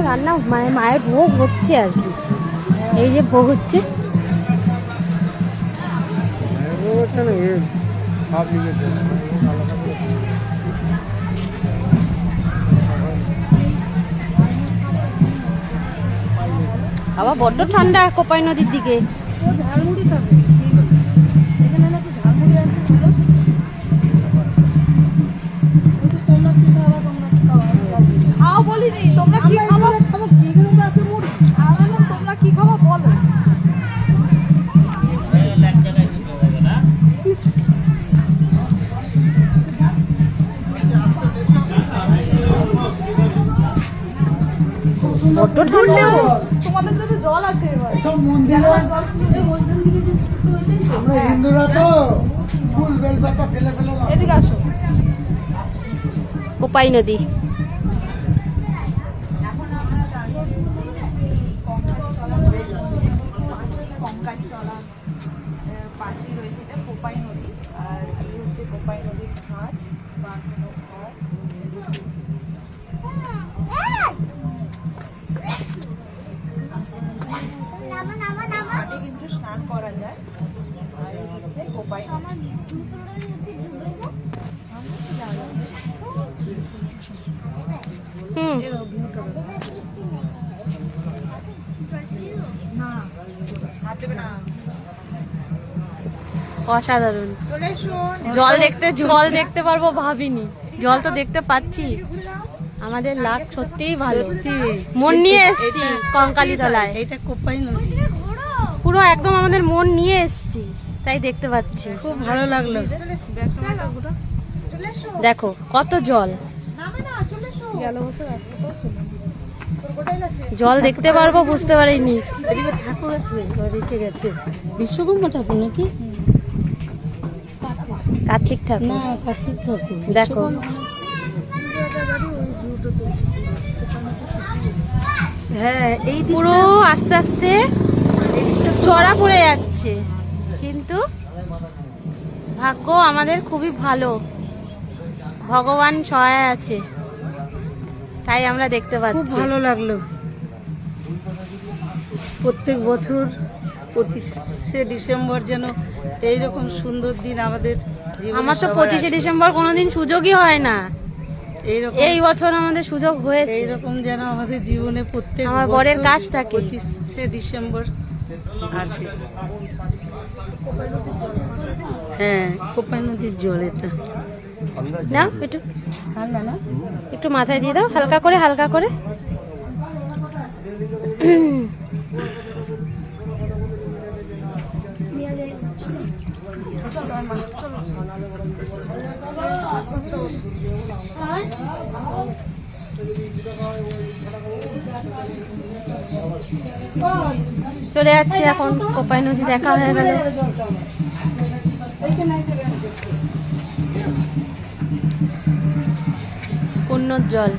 রান্না মায়ের ভোগ হচ্ছে আর কি, এই যে ভোগ হচ্ছে। আবার বড্ড ঠান্ডা কোপাই নদীর দিকে। ঝালমুড়ি খাবে এখানে, নাকি ঝালমুড়ি আছে। খাও বলিনি, তোমরা কি খাবো? তোমরা কি খাবো বলো। বড্ড ঠান্ডা। তোমাদের জন্য জল আছে এবার। সব মন্দিরে আমরা হিন্দুরা তো ফুল বেলপাতা ফেলে ফেলে। এদিকে আসো। কোপাই নদী। পাশেই রয়েছে এটা কোপাই নদী, আর এই হচ্ছে কোপাই নদীর ঘাট বা কোনো ঘাট। ঘাটে কিন্তু স্নান করা যায়। আর এই হচ্ছে কোপাই নদী। অসাধারণ। জল দেখতে পারবো ভাবিনি, জল তো দেখতে পাচ্ছি। আমাদের লাক সত্যিই ভালো, মন নিয়ে এসছি কঙ্কালী তলায়। এটা কোপাই নদী, পুরো একদম আমাদের মন নিয়ে এসছি, তাই দেখতে পাচ্ছি। খুব ভালো লাগলো। দেখো কত জল, জল দেখতে পারবো বুঝতে পারিনি। এদিকে ঠাকুর আছে, রেখে গেছে বিশ্বকর্মা ঠাকুর নাকি কার্তিক ঠাকুর? না, কার্তিক ঠাকুর। দেখো হ্যাঁ, এই পুরো আস্তে আস্তে চড়া পড়ে যাচ্ছে, কিন্তু ভাগ্য আমাদের খুবই ভালো, ভগবান সহায় আছে, তাই আমরা দেখতে পাচ্ছি। ভালো লাগলো। প্রত্যেক বছর 25শে ডিসেম্বর যেন এইরকম সুন্দর দিন আমাদের। আমার তো 25শে ডিসেম্বর কোনোদিন সুযোগই হয় না, এই বছর আমাদের সুযোগ হয়েছে। এইরকম যেন আমাদের জীবনে প্রত্যেক আমার বরের কাজ থাকে 25শে ডিসেম্বর আসে। হ্যাঁ, কোপাই নদীর জল এটা। না একটু ঠান্ডা না, একটু মাথায় দিয়ে দাও হালকা করে, হালকা করে। চলে যাচ্ছি এখন, কোপাই নদী দেখা হয়ে গেল। পুণ্যর জল।